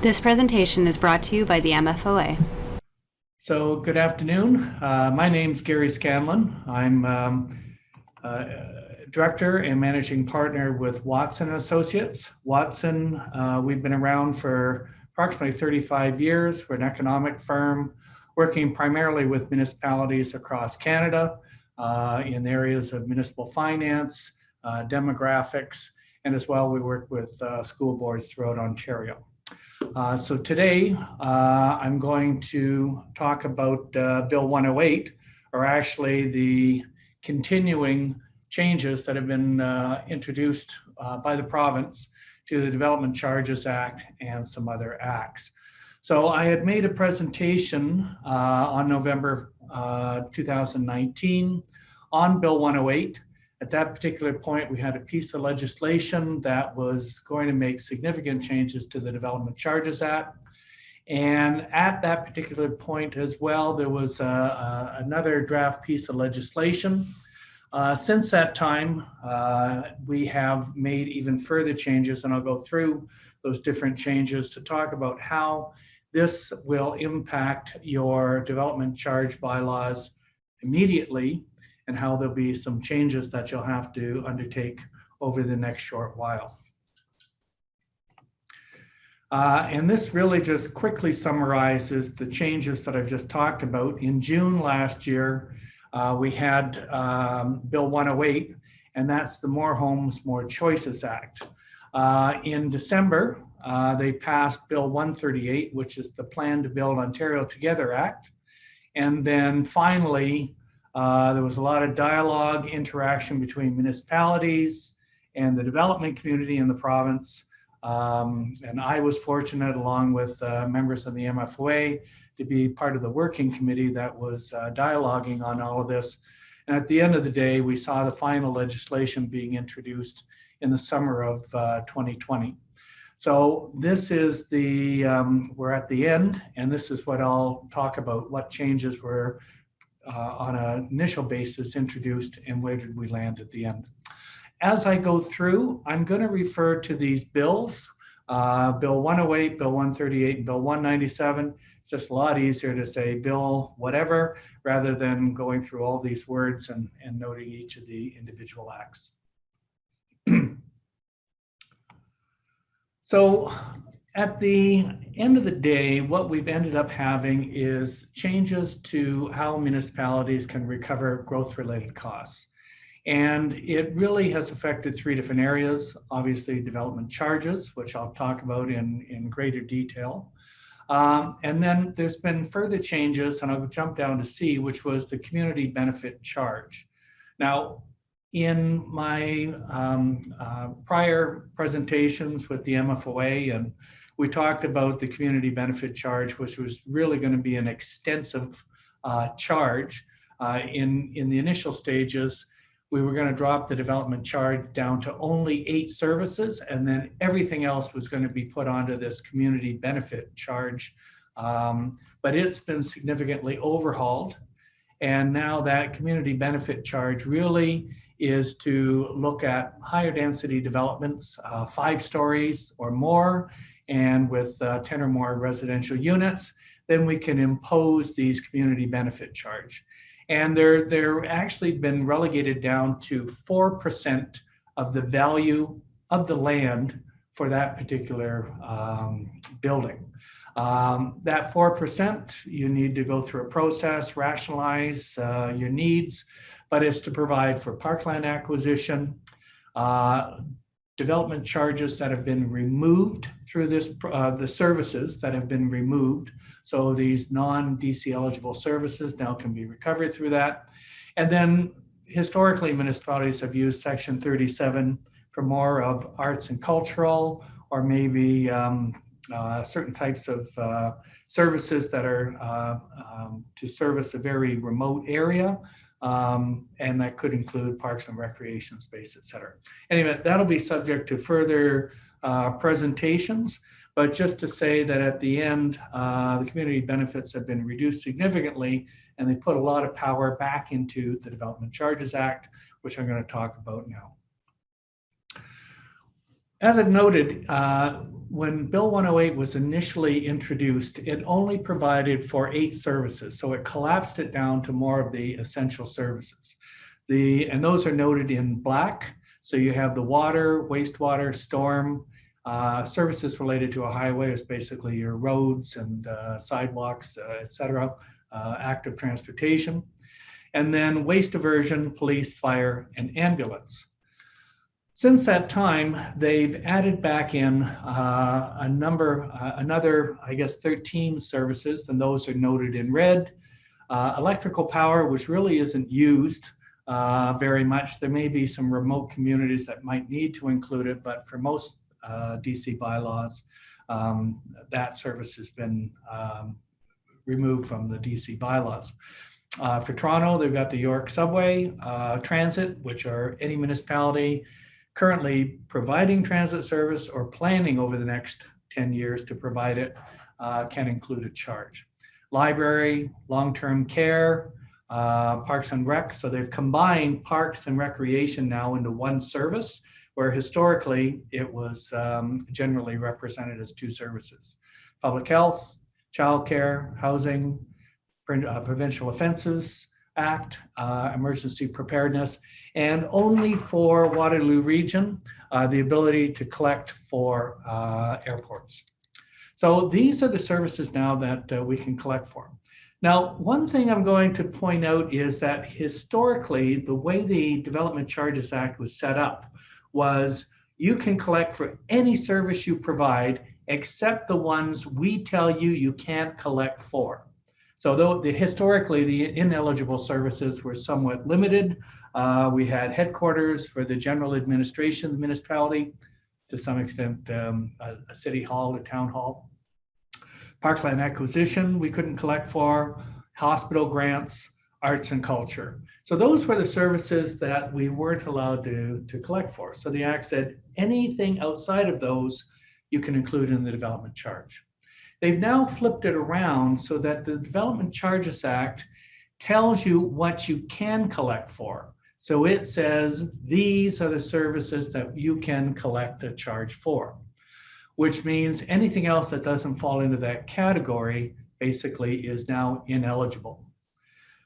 This presentation is brought to you by the MFOA. So good afternoon. My name's Gary Scandlan. I'm Director and Managing Partner with Watson Associates. Watson, we've been around for approximately 35 years. We're an economic firm working primarily with municipalities across Canada in areas of municipal finance, demographics, and as well we work with school boards throughout Ontario. So today I'm going to talk about Bill 108, or actually the continuing changes that have been introduced by the province to the Development Charges Act and some other acts. So I had made a presentation on November 2019 on Bill 108. At that particular point, we had a piece of legislation that was going to make significant changes to the Development Charges Act. And at that particular point as well, there was another draft piece of legislation. Since that time, we have made even further changes, and I'll go through those different changes to talk about how this will impact your development charge bylaws immediately, and how there'll be some changes that you'll have to undertake over the next short while. And this really just quickly summarizes the changes that I've just talked about. In June last year, we had Bill 108, and that's the More Homes, More Choices Act. In December, they passed Bill 138, which is the Plan to Build Ontario Together Act. And then finally, there was a lot of dialogue, interaction between municipalities and the development community in the province. And I was fortunate, along with members of the MFOA, to be part of the working committee that was dialoguing on all of this. And at the end of the day, we saw the final legislation being introduced in the summer of 2020. So this is the, we're at the end, and this is what I'll talk about, what changes were on an initial basis introduced and where did we land at the end. As I go through, I'm going to refer to these bills, Bill 108, Bill 138, and Bill 197. It's just a lot easier to say Bill whatever rather than going through all these words and noting each of the individual acts. So at the end of the day, what we've ended up having is changes to how municipalities can recover growth-related costs. And it really has affected three different areas. Obviously, development charges, which I'll talk about in greater detail. And then there's been further changes, and I'll jump down to C, which was the community benefit charge. Now, in my prior presentations with the MFOA, and we talked about the community benefit charge, which was really going to be an extensive charge. In the initial stages, we were going to drop the development charge down to only 8 services, and then everything else was going to be put onto this community benefit charge. But it's been significantly overhauled. And now that community benefit charge really is to look at higher density developments, 5 stories or more, and with 10 or more residential units, then we can impose these community benefit charge. And they're actually been relegated down to 4% of the value of the land for that particular building. That 4%, you need to go through a process, rationalize your needs, but it's to provide for parkland acquisition, development charges that have been removed through this, the services that have been removed. So these non-DC eligible services now can be recovered through that. And then historically, municipalities have used Section 37 for more of arts and cultural, or maybe certain types of services that are to service a very remote area. And that could include parks and recreation space, et cetera. Anyway, that'll be subject to further presentations, but just to say that at the end, the community benefits have been reduced significantly, and they put a lot of power back into the Development Charges Act, which I'm going to talk about now. As I've noted, when Bill 108 was initially introduced, it only provided for 8 services. So it collapsed it down to more of the essential services. And those are noted in black. So you have the water, wastewater, storm, services related to a highway is basically your roads and sidewalks, et cetera, active transportation. And then waste diversion, police, fire, and ambulance. Since that time, they've added back in another, I guess, 13 services, and those are noted in red. Electrical power, which really isn't used very much. There may be some remote communities that might need to include it, but for most DC bylaws, that service has been removed from the DC bylaws. For Toronto, they've got the York Subway, Transit, which are any municipality currently providing transit service or planning over the next 10 years to provide it can include a charge. Library, long-term care, parks and rec. So they've combined parks and recreation now into one service, where historically it was generally represented as 2 services. Public health, childcare, housing, Provincial Offenses Act, emergency preparedness, and only for Waterloo Region, the ability to collect for airports. So these are the services now that we can collect for. Now, one thing I'm going to point out is that historically, the way the Development Charges Act was set up was you can collect for any service you provide except the ones we tell you you can't collect for. So though historically, the ineligible services were somewhat limited. We had headquarters for the general administration of the municipality, to some extent a city hall, a town hall. Parkland acquisition, we couldn't collect for, hospital grants, arts and culture. So those were the services that we weren't allowed to collect for. So the Act said anything outside of those you can include in the development charge. They've now flipped it around so that the Development Charges Act tells you what you can collect for. So it says these are the services that you can collect a charge for, which means anything else that doesn't fall into that category basically is now ineligible.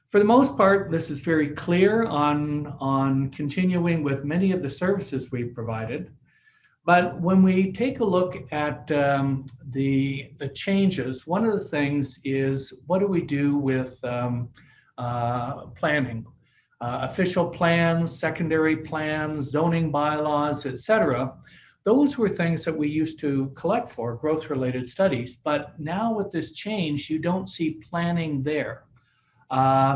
For the most part, this is very clear on continuing with many of the services we've provided. But when we take a look at the changes, one of the things is what do we do with planning? Official plans, secondary plans, zoning bylaws, et cetera. Those were things that we used to collect for, growth-related studies. But now with this change, you don't see planning there.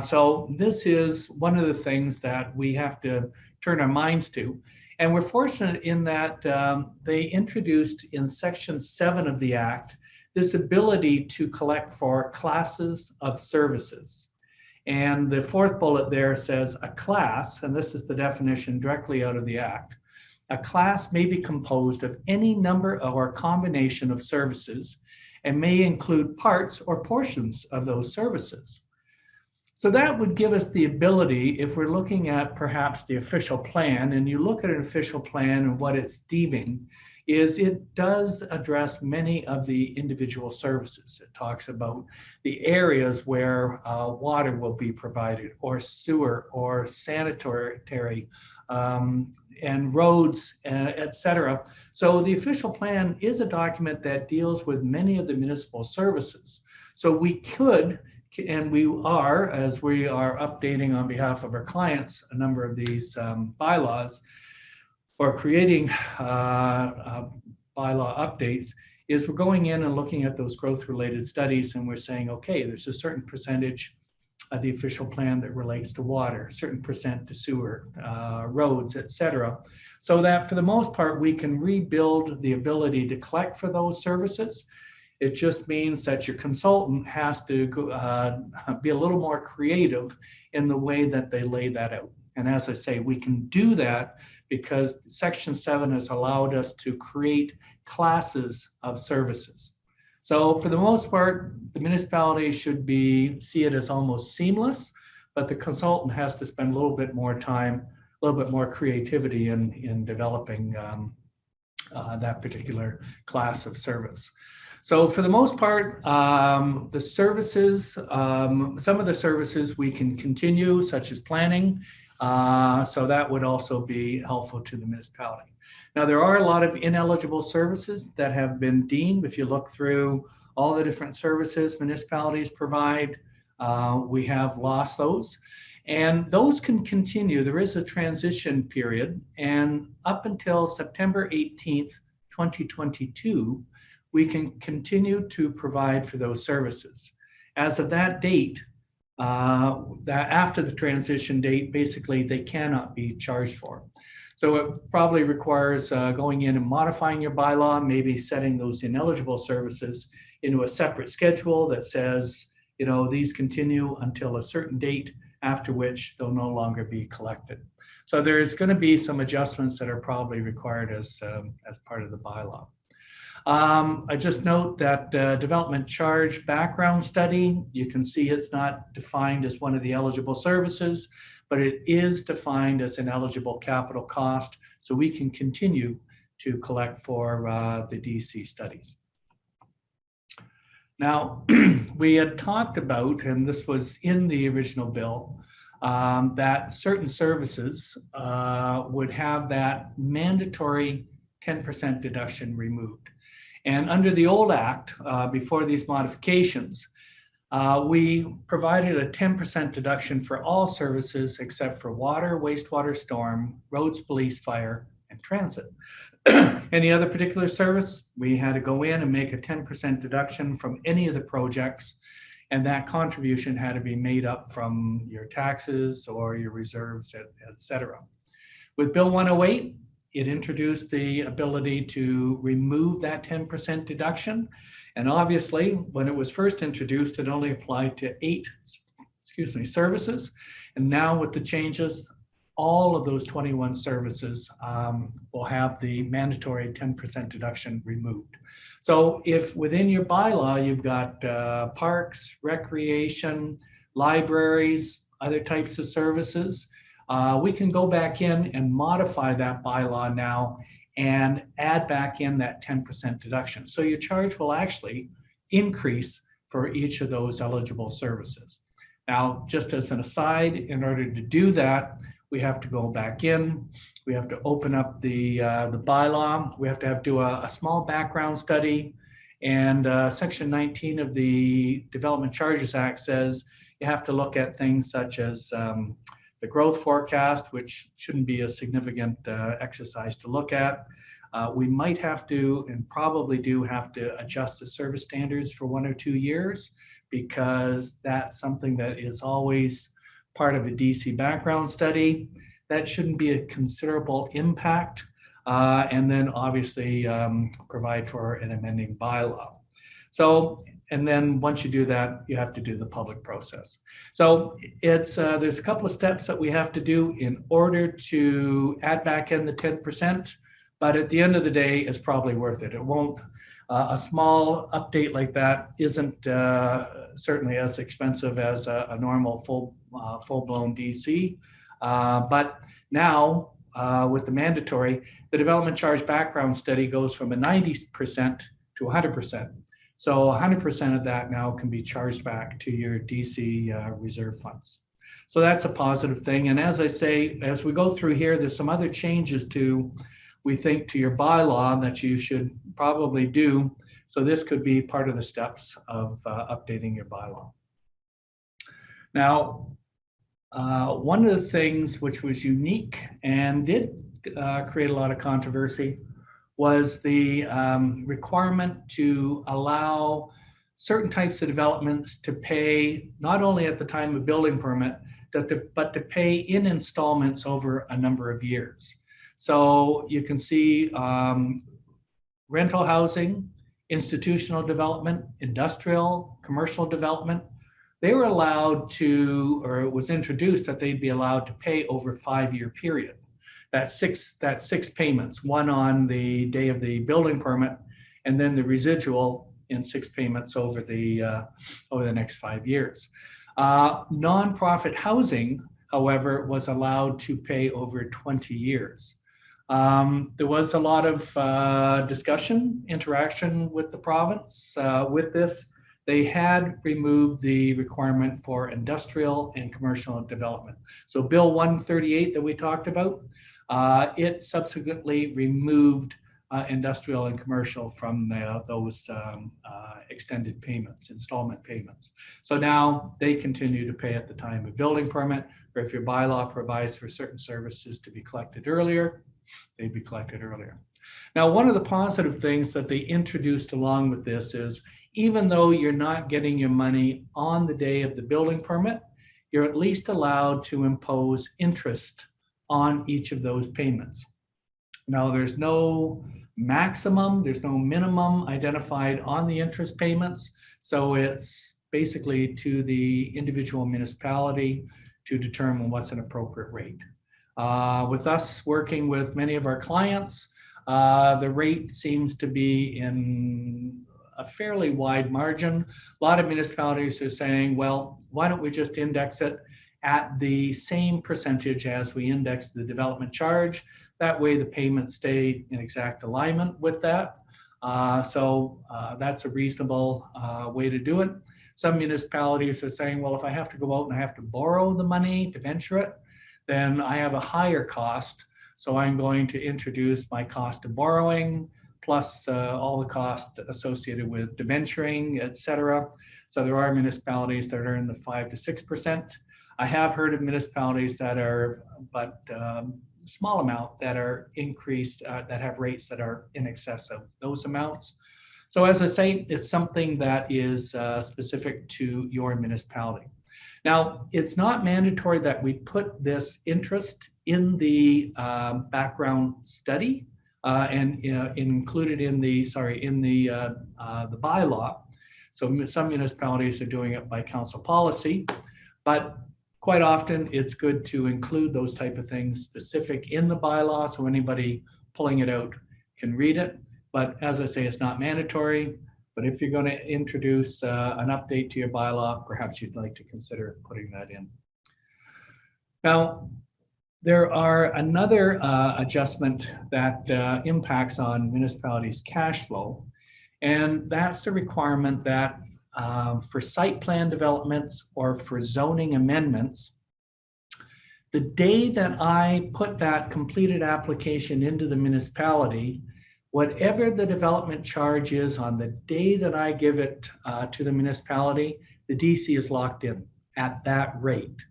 So this is one of the things that we have to turn our minds to. And we're fortunate in that they introduced in Section 7 of the Act this ability to collect for classes of services. And the 4th bullet there says a class, and this is the definition directly out of the Act, a class may be composed of any number or combination of services and may include parts or portions of those services. So that would give us the ability, if we're looking at perhaps the official plan, and you look at an official plan and what it's deeming, is it does address many of the individual services. It talks about the areas where water will be provided, or sewer, or sanitary, and roads, et cetera. So the official plan is a document that deals with many of the municipal services. So we could, and we are, as we are updating on behalf of our clients, a number of these bylaws, or creating bylaw updates, is we're going in and looking at those growth-related studies, and we're saying, okay, there's a certain percentage of the official plan that relates to water, a certain percent to sewer, roads, et cetera, so that for the most part, we can rebuild the ability to collect for those services. It just means that your consultant has to be a little more creative in the way that they lay that out. And as I say, we can do that because Section 7 has allowed us to create classes of services. So for the most part, the municipality should see it as almost seamless, but the consultant has to spend a little bit more time, a little bit more creativity in developing that particular class of service. So for the most part, the services, some of the services we can continue, such as planning. So that would also be helpful to the municipality. Now, there are a lot of ineligible services that have been deemed. If you look through all the different services municipalities provide, we have lost those. And those can continue. There is a transition period. And up until September 18th, 2022, we can continue to provide for those services. As of that date, that after the transition date, basically they cannot be charged for. So it probably requires going in and modifying your bylaw, maybe setting those ineligible services into a separate schedule that says, you know, these continue until a certain date, after which they'll no longer be collected. So there's going to be some adjustments that are probably required as part of the bylaw. I just note that development charge background study, you can see it's not defined as one of the eligible services, but it is defined as an eligible capital cost. So we can continue to collect for the DC studies. Now, we had talked about, and this was in the original bill, that certain services would have that mandatory 10% deduction removed. And under the old act, before these modifications, we provided a 10% deduction for all services except for water, wastewater, storm, roads, police, fire, and transit. Any other particular service, we had to go in and make a 10% deduction from any of the projects, and that contribution had to be made up from your taxes or your reserves, et cetera. With Bill 108, it introduced the ability to remove that 10% deduction. And obviously, when it was first introduced, it only applied to 8 services. And now with the changes, all of those 21 services will have the mandatory 10% deduction removed. So if within your bylaw, you've got parks, recreation, libraries, other types of services, we can go back in and modify that bylaw now and add back in that 10% deduction. So your charge will actually increase for each of those eligible services. Now, just as an aside, in order to do that, we have to go back in, we have to open up the bylaw, we have to do a small background study, and Section 19 of the Development Charges Act says you have to look at things such as the growth forecast, which shouldn't be a significant exercise to look at. We might have to, and probably do have to, adjust the service standards for 1 or 2 years, because that's something that is always part of a DC background study. That shouldn't be a considerable impact. And then obviously provide for an amending bylaw. So, and then once you do that, you have to do the public process. So it's there's a couple of steps that we have to do in order to add back in the 10%, but at the end of the day, it's probably worth it. It won't, a small update like that isn't certainly as expensive as a normal full-blown DC. But now with the mandatory, the development charge background study goes from a 90% to 100%. So 100% of that now can be charged back to your DC reserve funds. So that's a positive thing. And as I say, as we go through here, there's some other changes we think, to your bylaw that you should probably do. So this could be part of the steps of updating your bylaw. Now, one of the things which was unique and did create a lot of controversy was the requirement to allow certain types of developments to pay not only at the time of building permit, but to pay in installments over a number of years. So you can see rental housing, institutional development, industrial, commercial development. They were allowed to, or it was introduced that they'd be allowed to pay over a 5-year period. That's six payments, one on the day of the building permit, and then the residual in 6 payments over the next 5 years. Nonprofit housing, however, was allowed to pay over 20 years. There was a lot of discussion, interaction with the province with this. They had removed the requirement for industrial and commercial development. So Bill 138 that we talked about, it subsequently removed industrial and commercial from those extended payments, installment payments. So now they continue to pay at the time of building permit, or if your bylaw provides for certain services to be collected earlier, they'd be collected earlier. Now, one of the positive things that they introduced along with this is, even though you're not getting your money on the day of the building permit, you're at least allowed to impose interest on each of those payments. Now, there's no maximum, there's no minimum identified on the interest payments. So it's basically to the individual municipality to determine what's an appropriate rate. With us working with many of our clients, the rate seems to be in a fairly wide margin. A lot of municipalities are saying, well, why don't we just index it at the same percentage as we index the development charge? That way the payments stay in exact alignment with that. So that's a reasonable way to do it. Some municipalities are saying, well, if I have to go out and I have to borrow the money to venture it, then I have a higher cost. So I'm going to introduce my cost of borrowing plus all the costs associated with debenturing, et cetera. So there are municipalities that are in the 5 to 6%. I have heard of municipalities that are, but small amount that are increased, that have rates that are in excess of those amounts. So as I say, it's something that is specific to your municipality. Now, it's not mandatory that we put this interest in the background study and included in the bylaw. So some municipalities are doing it by council policy, but quite often it's good to include those type of things specific in the bylaw so anybody pulling it out can read it. But as I say, it's not mandatory. But if you're going to introduce an update to your bylaw, perhaps you'd like to consider putting that in. Now, there are another adjustment that impacts on municipalities' cash flow, and that's the requirement that for site plan developments or for zoning amendments, the day that I put that completed application into the municipality, whatever the development charge is on the day that I give it to the municipality, the DC is locked in at that rate.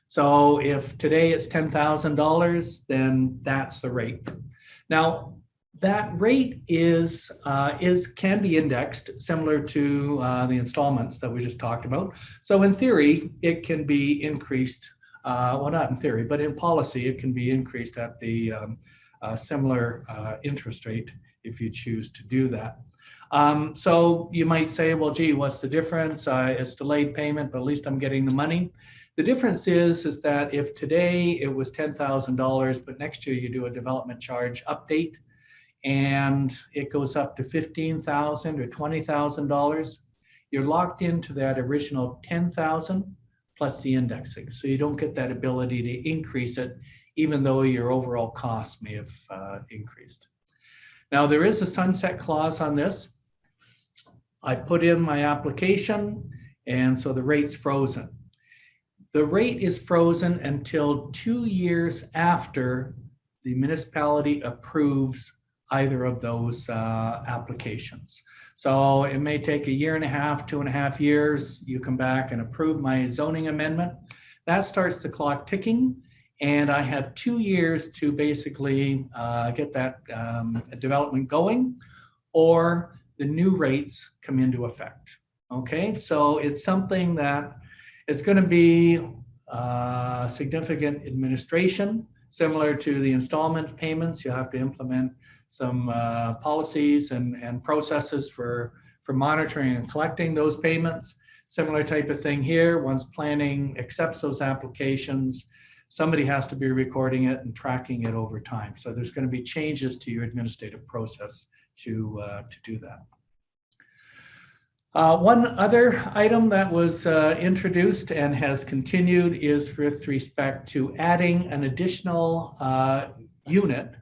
So if today it's $10,000, then that's the rate. Now, that rate can be indexed similar to the installments that we just talked about. So in theory, it can be increased. Well, not in theory, but in policy, it can be increased at the similar interest rate if you choose to do that. So you might say, well, gee, what's the difference? It's delayed payment, but at least I'm getting the money. The difference is that if today it was $10,000, but next year you do a development charge update and it goes up to $15,000 or $20,000, you're locked into that original $10,000 plus the indexing. So you don't get that ability to increase it, even though your overall cost may have increased. Now, there is a sunset clause on this. I put in my application, and so the rate's frozen. The rate is frozen until 2 years after the municipality approves either of those applications. So it may take 1.5 years, 2.5 years. You come back and approve my zoning amendment. That starts the clock ticking. And I have 2 years to basically get that development going, or the new rates come into effect. Okay, so it's something that is going to be significant administration, similar to the installment payments. You'll have to implement some policies and processes for monitoring and collecting those payments. Similar type of thing here. Once planning accepts those applications, somebody has to be recording it and tracking it over time. So there's going to be changes to your administrative process to do that. One other item that was introduced and has continued is with respect to adding an additional unit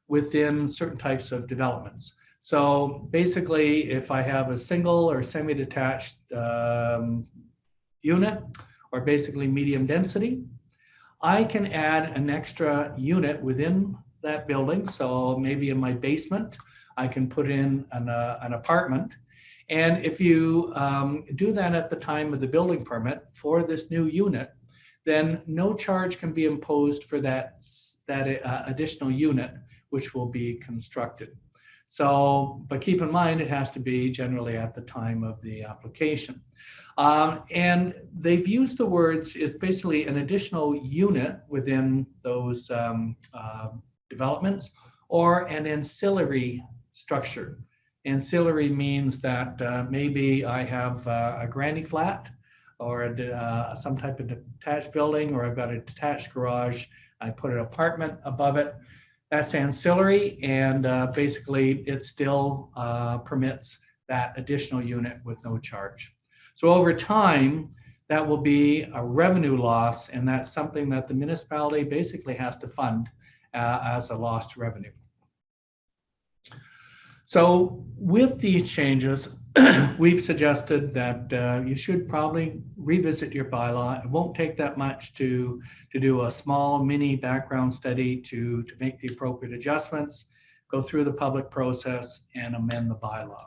within certain types of developments. So basically, if I have a single or semi-detached unit, or basically medium density, I can add an extra unit within that building. So maybe in my basement, I can put in an apartment. And if you do that at the time of the building permit for this new unit, then no charge can be imposed for that additional unit, which will be constructed. So, but keep in mind, it has to be generally at the time of the application. And they've used the words, is basically an additional unit within those developments, or an ancillary structure. Ancillary means that maybe I have a granny flat, or some type of detached building, or I've got a detached garage, I put an apartment above it. That's ancillary, and basically it still permits that additional unit with no charge. So over time, that will be a revenue loss, and that's something that the municipality basically has to fund as a lost revenue. So with these changes, we've suggested that you should probably revisit your bylaw. It won't take that much to do a small mini background study to make the appropriate adjustments, go through the public process, and amend the bylaw.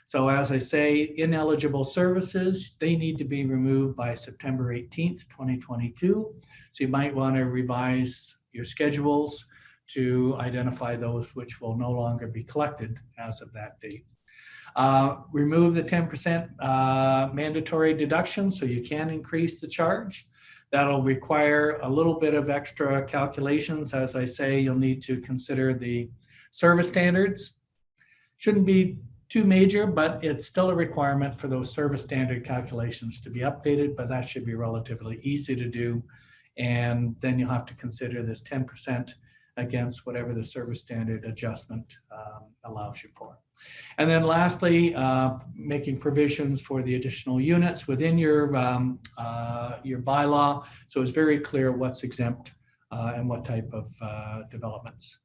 So as I say, ineligible services, they need to be removed by September 18th, 2022. So you might want to revise your schedules to identify those which will no longer be collected as of that date. Remove the 10% mandatory deduction so you can increase the charge. That'll require a little bit of extra calculations. As I say, you'll need to consider the service standards. Shouldn't be too major, but it's still a requirement for those service standard calculations to be updated, but that should be relatively easy to do. And then you'll have to consider this 10% against whatever the service standard adjustment allows you for. And then lastly, making provisions for the additional units within your bylaw, so it's very clear what's exempt and what type of developments.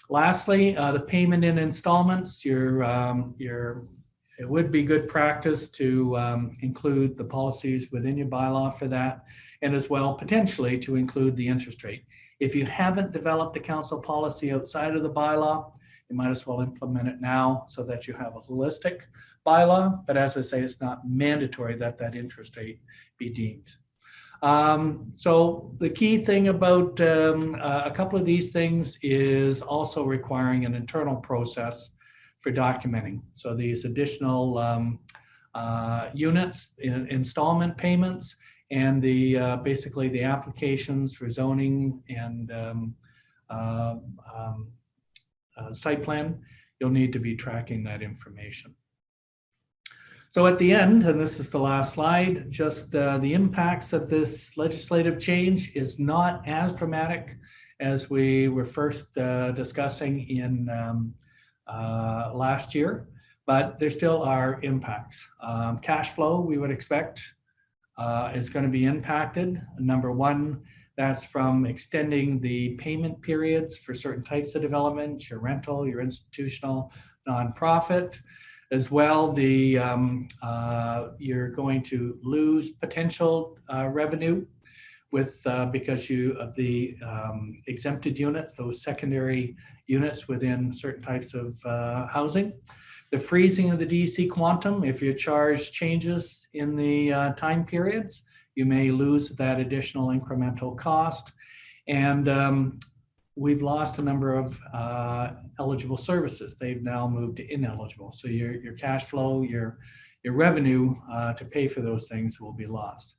Lastly, the payment in installments. It would be good practice to include the policies within your bylaw for that, and as well potentially to include the interest rate. If you haven't developed a council policy outside of the bylaw, you might as well implement it now so that you have a holistic bylaw. But as I say, it's not mandatory that that interest rate be deemed. So the key thing about a couple of these things is also requiring an internal process for documenting. So these additional units, installment payments, and the basically the applications for zoning and site plan, you'll need to be tracking that information. So at the end, and this is the last slide, just the impacts of this legislative change is not as dramatic as we were first discussing in last year, but there still are impacts. Cash flow, we would expect, is going to be impacted. Number one, that's from extending the payment periods for certain types of developments, your rental, your institutional, nonprofit. As well, you're going to lose potential revenue with because of the exempted units, those secondary units within certain types of housing. The freezing of the DC quantum, if your charge changes in the time periods, you may lose that additional incremental cost. And we've lost a number of eligible services. They've now moved to ineligible. So your cash flow, your revenue to pay for those things will be lost.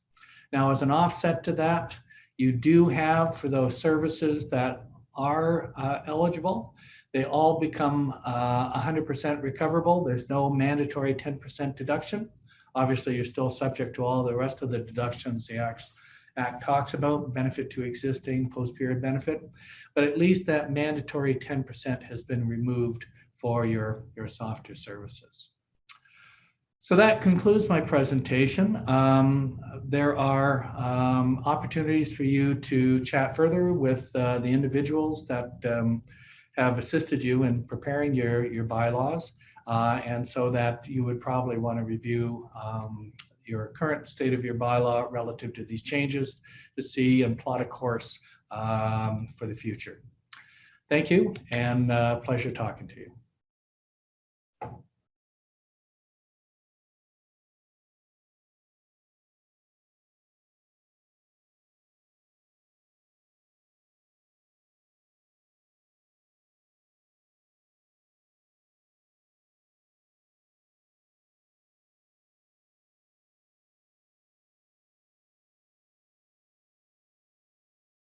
Now, as an offset to that, you do have, for those services that are eligible, they all become 100% recoverable. There's no mandatory 10% deduction. Obviously, you're still subject to all the rest of the deductions the Act talks about, benefit to existing, post-period benefit, but at least that mandatory 10% has been removed for your softer services. So that concludes my presentation. There are opportunities for you to chat further with the individuals that have assisted you in preparing your bylaws, and so that you would probably want to review your current state of your bylaw relative to these changes to see and plot a course for the future. Thank you, and pleasure talking to you.